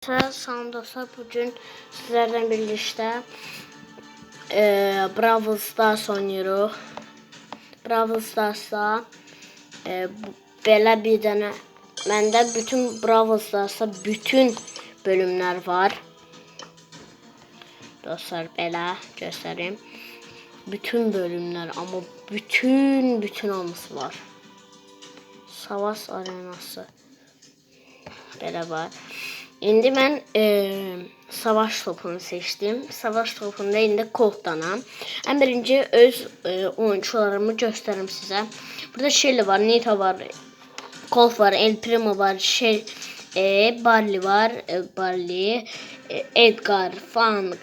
Salam dostlar, bugün sizlerden birlikdə Brawl Stars oynayırıq. Brawl Stars'da belə bir dənə məndə bütün Brawl Stars'da bütün bölümlər var. Dostlar, belə göstəreyim. Bütün bölümlər, amma bütün hamısı var. Savaş arenası belə var. İndi mən savaş topunu seçtim. Savaş topunda indi Colt'danam. Ən birinci öz oyuncularımı göstərim sizə. Burada Shelly var, Nita var, Colt var, El Primo var, Barley var, Edgar, Fang,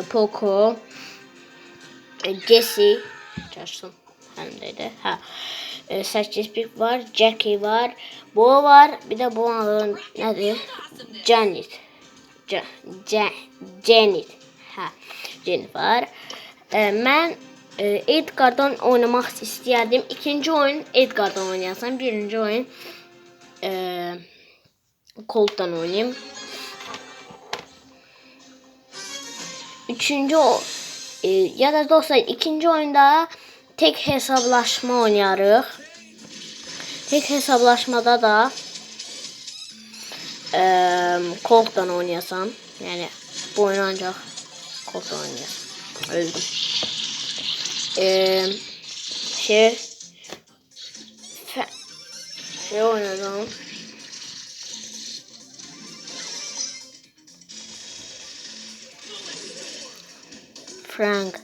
Poco, Jessie, çalıştım elimdeydi. 8 bit var, Jackie var, Bo var, bir de bu adın nedir? Janet var. Mən Edgar'dan oynamaq istəyərdim. İkinci oyun Edgar'dan oynayasam, birinci oyun Colt'dan oynayayım. Üçüncü ya da dostlar ikinci oyunda tek hesablaşma oynayarıq. Tek hesablaşmada da Colt'dan oynayasam. Yani bu oyun ancak Colt'dan oynayasam. Öldüm. Şey oynadım. Frank.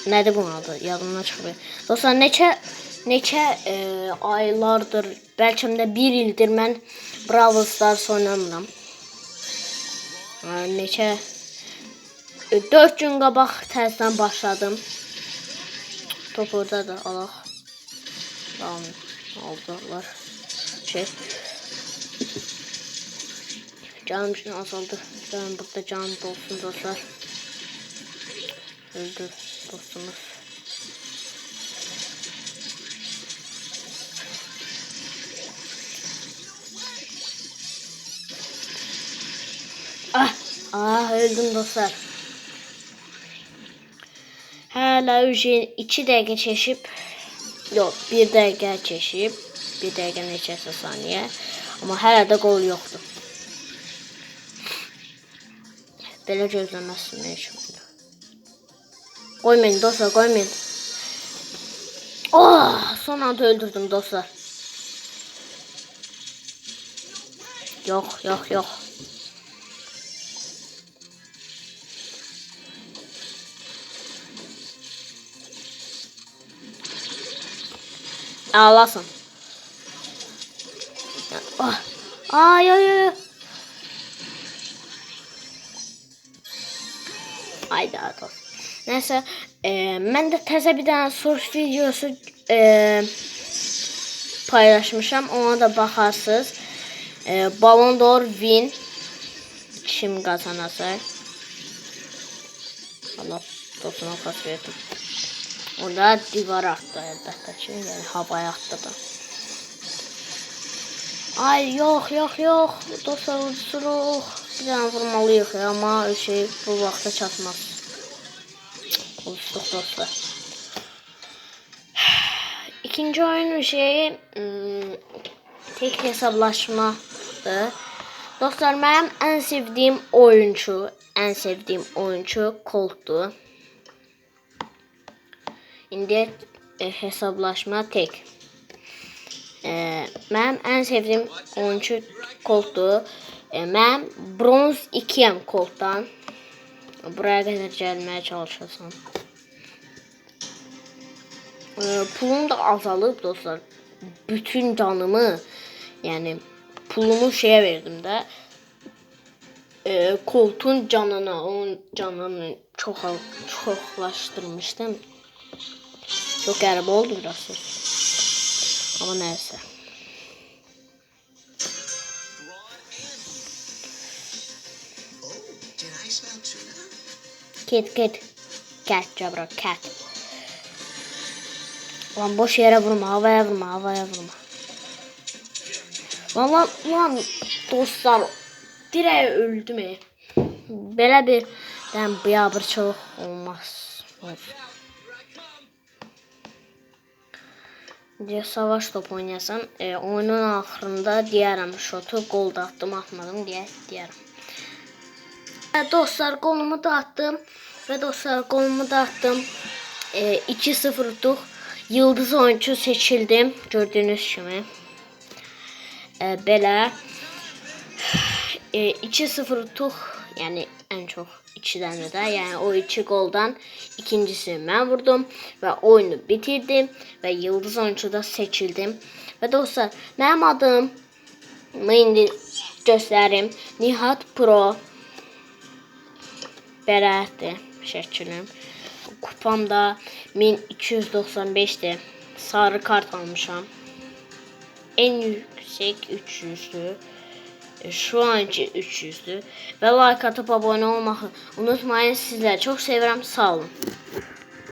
Nədir bunun adı? Yadımdan çıxmır. Dostlar, neçə aylardır, bəlkə də bir ildir mən Brawl Stars oynamıram. Neçə 4 gün qabaq təzədən başladım. Top orada da alaq. Tamam, aldılar. Canım için azaldı. Canım burada canım dolsun dostlar. Öldü dostumuz. Öldüm dostlar. Hala 2 dəqiqə keçib. Yox, 1 dəqiqə keçib. 1 dəqiqə neçəsə saniyə. Amma hələ də qol yoxdur. Belə gözləməsin nə üçün. Qoymayın dostlar, qoymayın. Son anda öldürdüm dostlar. Yox. Ağlasın. Ay. Ayda dostlar. Neyse, mən də təzə bir dənə source videosu paylaşmışam. Ona da baxarsınız. Ballon d'Or win kim qazanası. Allah dostuna pas verdim. Orada divara attı əlbəttə ki, yəni havaya attı da. Ay yox. Dostlar uçuruq. Bir dənə vurmalıyıq ya, amma bu vaxta çatmaz. Uçduq dostlar. İkinci oyun tek hesablaşmadır. Dostlar, mənim ən sevdiyim oyuncu Colt'dur. İndi hesablaşma tek. Mənim ən sevdiyim oyuncu Colt'dur. Mən bronz 2'yəm Colt'dan. Buraya kadar gelmeye çalışırsam. Pulum da azalıb dostlar. Bütün canımı, yani pulumu şeye verdim de. Colt'un canına, onun canını çoxlaşdırmışdım. Çok qəribə oldu biraz. Ama neyse. Cat cabra cat. Lan boş yere vurma, havaya vurma. Lan dostlar dirək öldüm. Belə bir biabırçılıq olmaz. Diye savaş topu oynayasam, oyunun axırında deyərəm şotu qol da atdım, atmadım deyə deyərəm. Dostlar, qolumu da attım və dostlar qolumu da attım. 2-0 tutduq. Yıldız oyuncu seçildim, gördüyünüz kimi. Belə 2-0 tutduq. Yəni ən çox 2 dənə də, yəni o 2 qoldan ikincisini mən vurdum və oyunu bitirdim və yıldız oyuncuda seçildim. Və dostlar, mənim adım indi göstərim. Nihat Pro. Belədir şəklim. Kupam da 1295'dir. Sarı kart almışam. En yüksek 300'dür. Şu anki 300'dür. Ve like atıp abone olmayı unutmayın. Sizleri çok seviyorum. Sağ olun.